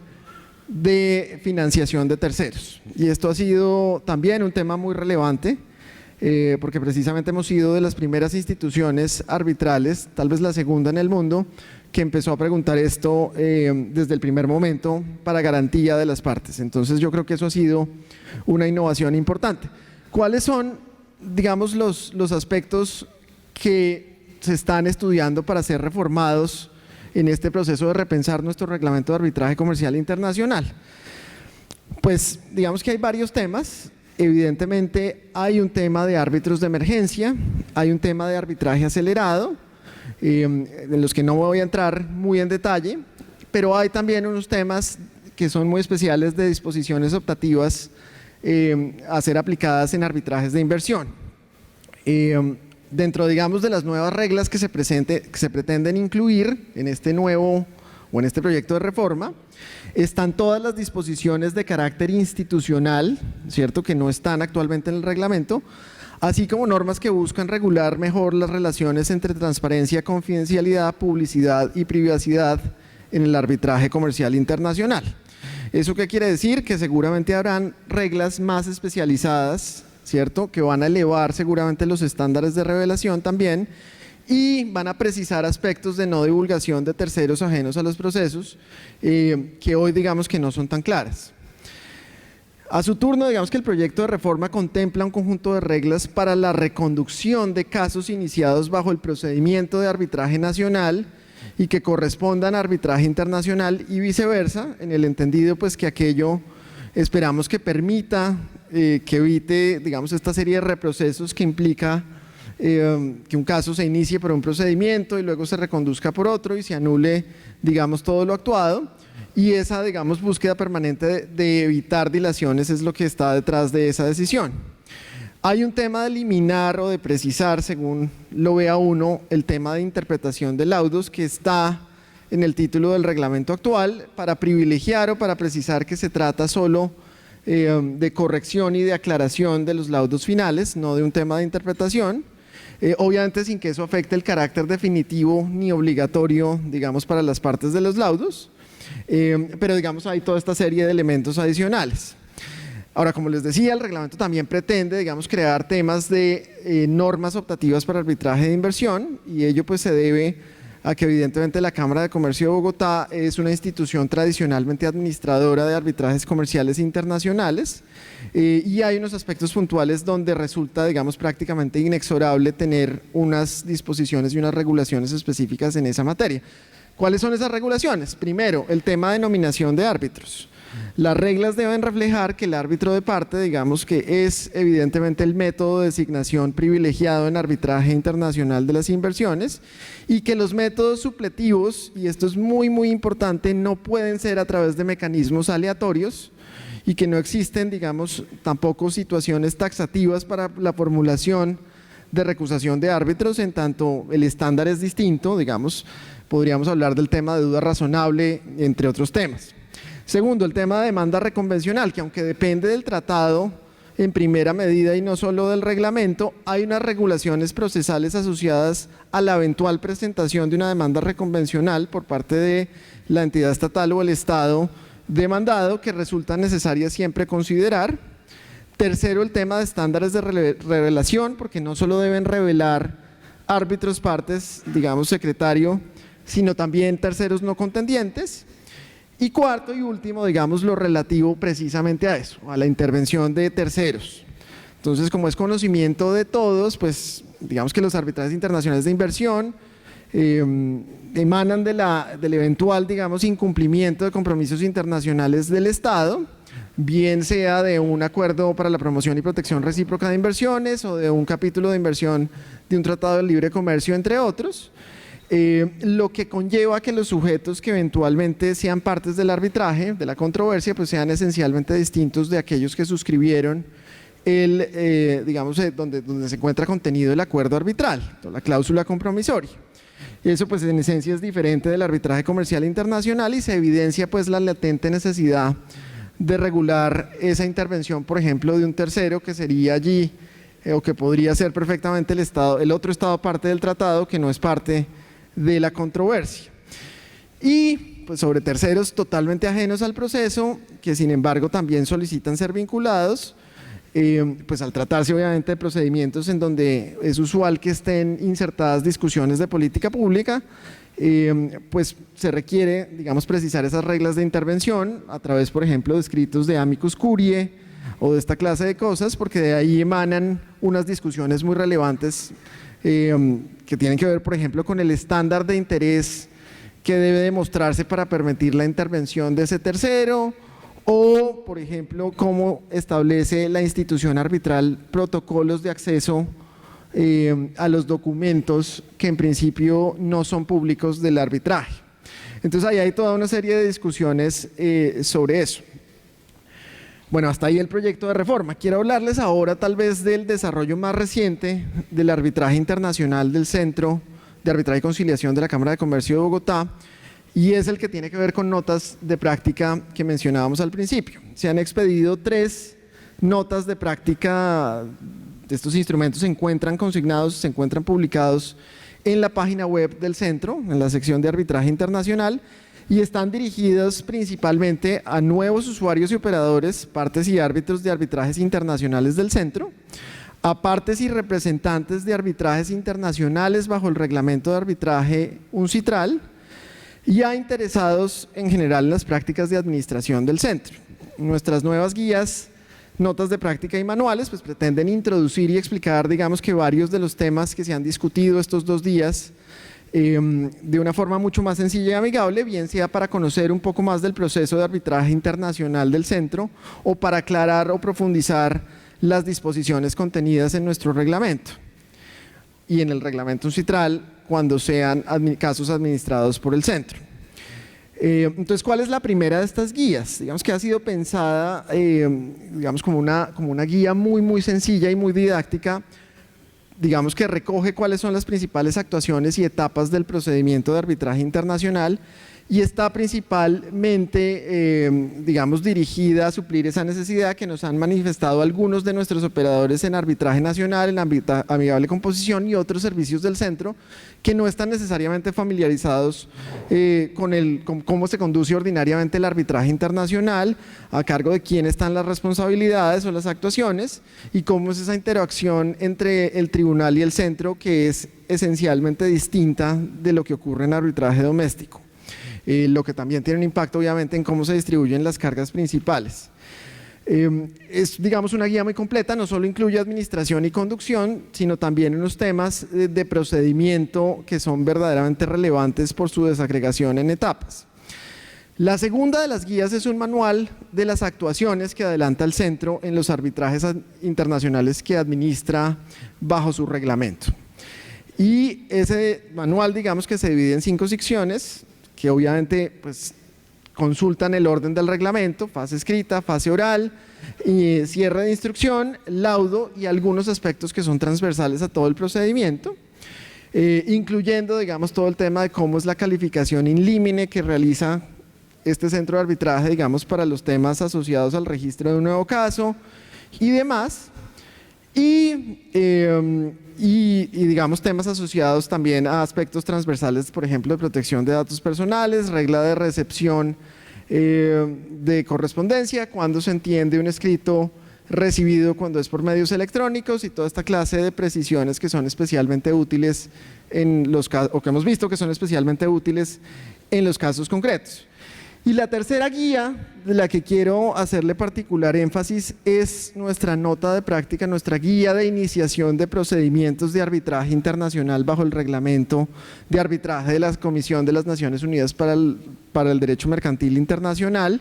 de financiación de terceros. Y esto ha sido también un tema muy relevante, porque precisamente hemos sido de las primeras instituciones arbitrales, tal vez la segunda en el mundo, que empezó a preguntar esto desde el primer momento para garantía de las partes. Entonces yo creo que eso ha sido una innovación importante. ¿Cuáles son, digamos, los aspectos que se están estudiando para ser reformados en este proceso de repensar nuestro reglamento de arbitraje comercial internacional? Pues digamos que hay varios temas. Evidentemente hay un tema de árbitros de emergencia, hay un tema de arbitraje acelerado, en los que no voy a entrar muy en detalle, pero hay también unos temas que son muy especiales de disposiciones optativas a ser aplicadas en arbitrajes de inversión. Dentro, digamos, de las nuevas reglas que se pretenden incluir en este nuevo o en este proyecto de reforma, están todas las disposiciones de carácter institucional, ¿cierto?, que no están actualmente en el reglamento, así como normas que buscan regular mejor las relaciones entre transparencia, confidencialidad, publicidad y privacidad en el arbitraje comercial internacional. ¿Eso qué quiere decir? Que seguramente habrán reglas más especializadas, ¿cierto?, que van a elevar seguramente los estándares de revelación también, y van a precisar aspectos de no divulgación de terceros ajenos a los procesos que hoy digamos que no son tan claras. A su turno, digamos que el proyecto de reforma contempla un conjunto de reglas para la reconducción de casos iniciados bajo el procedimiento de arbitraje nacional y que correspondan a arbitraje internacional y viceversa, en el entendido pues que aquello esperamos que permita, que evite, digamos, esta serie de reprocesos que implica que un caso se inicie por un procedimiento y luego se reconduzca por otro y se anule, digamos, todo lo actuado, y esa, digamos, búsqueda permanente de evitar dilaciones es lo que está detrás de esa decisión. Hay un tema de eliminar o de precisar, según lo vea uno, el tema de interpretación de laudos que está en el título del reglamento actual para privilegiar o para precisar que se trata solo de corrección y de aclaración de los laudos finales, no de un tema de interpretación. Obviamente sin que eso afecte el carácter definitivo ni obligatorio, digamos, para las partes de los laudos, pero digamos hay toda esta serie de elementos adicionales. Ahora, como les decía, el reglamento también pretende, digamos, crear temas de normas optativas para arbitraje de inversión, y ello pues se debe a que evidentemente la Cámara de Comercio de Bogotá es una institución tradicionalmente administradora de arbitrajes comerciales internacionales, y hay unos aspectos puntuales donde resulta, digamos, prácticamente inexorable tener unas disposiciones y unas regulaciones específicas en esa materia. ¿Cuáles son esas regulaciones? Primero, el tema de nominación de árbitros. Las reglas deben reflejar que el árbitro de parte, digamos, que es evidentemente el método de designación privilegiado en arbitraje internacional de las inversiones, y que los métodos supletivos, y esto es muy muy importante, no pueden ser a través de mecanismos aleatorios, y que no existen, digamos, tampoco situaciones taxativas para la formulación de recusación de árbitros, en tanto el estándar es distinto, digamos, podríamos hablar del tema de duda razonable, entre otros temas. Segundo, el tema de demanda reconvencional, que aunque depende del tratado en primera medida y no solo del reglamento, hay unas regulaciones procesales asociadas a la eventual presentación de una demanda reconvencional por parte de la entidad estatal o el Estado demandado, que resulta necesaria siempre considerar. Tercero, el tema de estándares de revelación, porque no solo deben revelar árbitros, partes, digamos, secretario, sino también terceros no contendientes. Y cuarto y último, digamos, lo relativo precisamente a eso, a la intervención de terceros. Entonces, como es conocimiento de todos, pues digamos que los arbitrajes internacionales de inversión emanan del eventual, digamos, incumplimiento de compromisos internacionales del Estado, bien sea de un acuerdo para la promoción y protección recíproca de inversiones o de un capítulo de inversión de un tratado de libre comercio, entre otros. Lo que conlleva que los sujetos que eventualmente sean partes del arbitraje, de la controversia, pues sean esencialmente distintos de aquellos que suscribieron digamos, donde se encuentra contenido el acuerdo arbitral, la cláusula compromisoria. Y eso pues en esencia es diferente del arbitraje comercial internacional y se evidencia pues la latente necesidad de regular esa intervención, por ejemplo, de un tercero que sería allí o que podría ser perfectamente el otro estado parte del tratado que no es parte de la controversia. Y pues sobre terceros totalmente ajenos al proceso, que sin embargo también solicitan ser vinculados, pues al tratarse obviamente de procedimientos en donde es usual que estén insertadas discusiones de política pública, pues se requiere, digamos, precisar esas reglas de intervención a través, por ejemplo, de escritos de amicus curiae o de esta clase de cosas, porque de ahí emanan unas discusiones muy relevantes que tienen que ver, por ejemplo, con el estándar de interés que debe demostrarse para permitir la intervención de ese tercero, o, por ejemplo, cómo establece la institución arbitral protocolos de acceso a los documentos que en principio no son públicos del arbitraje. Entonces ahí hay toda una serie de discusiones sobre eso. Bueno, hasta ahí el proyecto de reforma. Quiero hablarles ahora tal vez del desarrollo más reciente del arbitraje internacional del Centro de Arbitraje y Conciliación de la Cámara de Comercio de Bogotá, y es el que tiene que ver con notas de práctica que mencionábamos al principio. Se han expedido 3 notas de práctica. Estos instrumentos se encuentran consignados, se encuentran publicados en la página web del centro, en la sección de arbitraje internacional, y están dirigidos principalmente a nuevos usuarios y operadores, partes y árbitros de arbitrajes internacionales del centro, a partes y representantes de arbitrajes internacionales bajo el reglamento de arbitraje UNCITRAL, y a interesados en general en las prácticas de administración del centro. Nuestras nuevas guías, notas de práctica y manuales pues pretenden introducir y explicar, digamos, que varios de los temas que se han discutido estos 2 días de una forma mucho más sencilla y amigable, bien sea para conocer un poco más del proceso de arbitraje internacional del centro o para aclarar o profundizar las disposiciones contenidas en nuestro reglamento y en el reglamento UNCITRAL cuando sean casos administrados por el centro. Entonces, ¿cuál es la primera de estas guías? Digamos que ha sido pensada digamos como una guía muy sencilla y muy didáctica, digamos que recoge cuáles son las principales actuaciones y etapas del procedimiento de arbitraje internacional y está principalmente, digamos, dirigida a suplir esa necesidad que nos han manifestado algunos de nuestros operadores en arbitraje nacional, en amigable composición y otros servicios del centro, que no están necesariamente familiarizados con cómo se conduce ordinariamente el arbitraje internacional, a cargo de quién están las responsabilidades o las actuaciones y cómo es esa interacción entre el tribunal y el centro, que es esencialmente distinta de lo que ocurre en arbitraje doméstico. Lo que también tiene un impacto obviamente en cómo se distribuyen las cargas principales. Es, digamos, una guía muy completa, no solo incluye administración y conducción, sino también unos temas de procedimiento que son verdaderamente relevantes por su desagregación en etapas. La segunda de las guías es un manual de las actuaciones que adelanta el centro en los arbitrajes internacionales que administra bajo su reglamento. Y ese manual, digamos, que se divide en 5 secciones, que obviamente pues consultan el orden del reglamento, fase escrita, fase oral, y cierre de instrucción, laudo y algunos aspectos que son transversales a todo el procedimiento, incluyendo, digamos, todo el tema de cómo es la calificación in limine que realiza este centro de arbitraje, digamos, para los temas asociados al registro de un nuevo caso y demás. Y digamos temas asociados también a aspectos transversales, por ejemplo, de protección de datos personales, regla de recepción de correspondencia, cuando se entiende un escrito recibido cuando es por medios electrónicos y toda esta clase de precisiones que son especialmente útiles en los casos, o que hemos visto que son especialmente útiles en los casos concretos. Y la tercera guía, de la que quiero hacerle particular énfasis, es nuestra nota de práctica, nuestra guía de iniciación de procedimientos de arbitraje internacional bajo el reglamento de arbitraje de la Comisión de las Naciones Unidas para el Derecho Mercantil Internacional,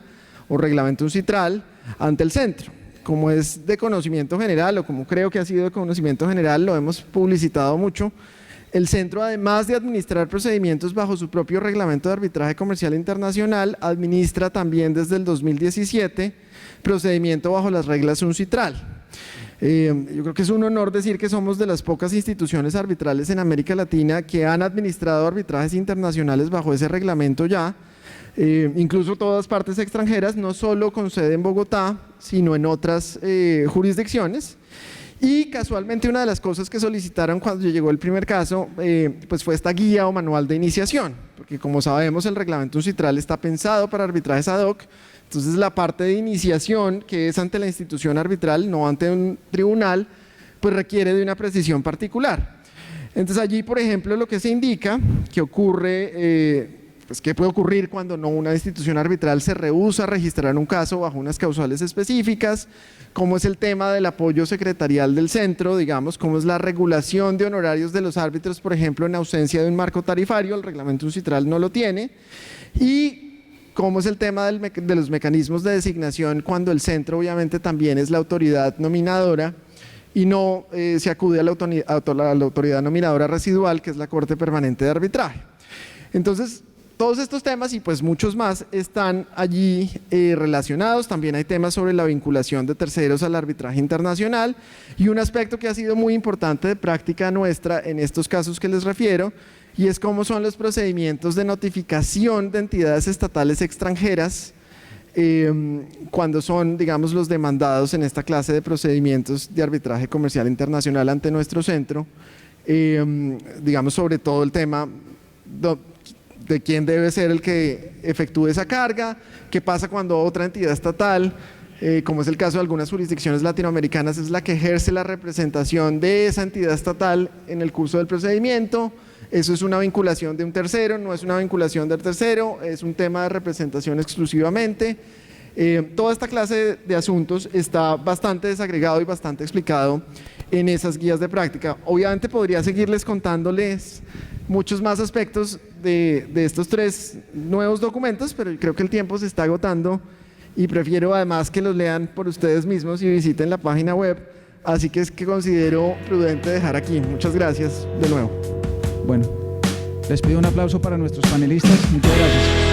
o reglamento UNCITRAL, ante el centro. Como es de conocimiento general, o como creo que ha sido de conocimiento general, lo hemos publicitado mucho. El centro, además de administrar procedimientos bajo su propio reglamento de arbitraje comercial internacional, administra también desde el 2017 procedimiento bajo las reglas UNCITRAL. Yo creo que es un honor decir que somos de las pocas instituciones arbitrales en América Latina que han administrado arbitrajes internacionales bajo ese reglamento ya, incluso todas partes extranjeras, no solo con sede en Bogotá, sino en otras jurisdicciones. Y casualmente una de las cosas que solicitaron cuando llegó el primer caso pues fue esta guía o manual de iniciación, porque como sabemos el reglamento UNCITRAL está pensado para arbitrajes ad hoc. Entonces la parte de iniciación, que es ante la institución arbitral, no ante un tribunal, pues requiere de una precisión particular. Entonces allí, por ejemplo, lo que se indica que ocurre, pues qué puede ocurrir cuando una institución arbitral se rehúsa a registrar un caso bajo unas causales específicas, cómo es el tema del apoyo secretarial del centro, digamos, cómo es la regulación de honorarios de los árbitros, por ejemplo, en ausencia de un marco tarifario, el reglamento UNCITRAL no lo tiene, y cómo es el tema de los mecanismos de designación cuando el centro obviamente también es la autoridad nominadora y no se acude a la autoridad nominadora residual, que es la Corte Permanente de Arbitraje. Entonces, todos estos temas y pues muchos más están allí relacionados. También hay temas sobre la vinculación de terceros al arbitraje internacional y un aspecto que ha sido muy importante de práctica nuestra en estos casos que les refiero, y es cómo son los procedimientos de notificación de entidades estatales extranjeras cuando son, digamos, los demandados en esta clase de procedimientos de arbitraje comercial internacional ante nuestro centro, digamos, sobre todo el tema de quién debe ser el que efectúe esa carga, qué pasa cuando otra entidad estatal, como es el caso de algunas jurisdicciones latinoamericanas, es la que ejerce la representación de esa entidad estatal en el curso del procedimiento. Eso es una vinculación de un tercero, no es una vinculación del tercero, es un tema de representación exclusivamente. Toda esta clase de asuntos está bastante desagregado y bastante explicado en esas guías de práctica. Obviamente podría seguirles contándoles muchos más aspectos de estos 3 nuevos documentos, pero creo que el tiempo se está agotando y prefiero además que los lean por ustedes mismos y visiten la página web, así que es que considero prudente dejar aquí. Muchas gracias de nuevo. Bueno, les pido un aplauso para nuestros panelistas. Muchas gracias.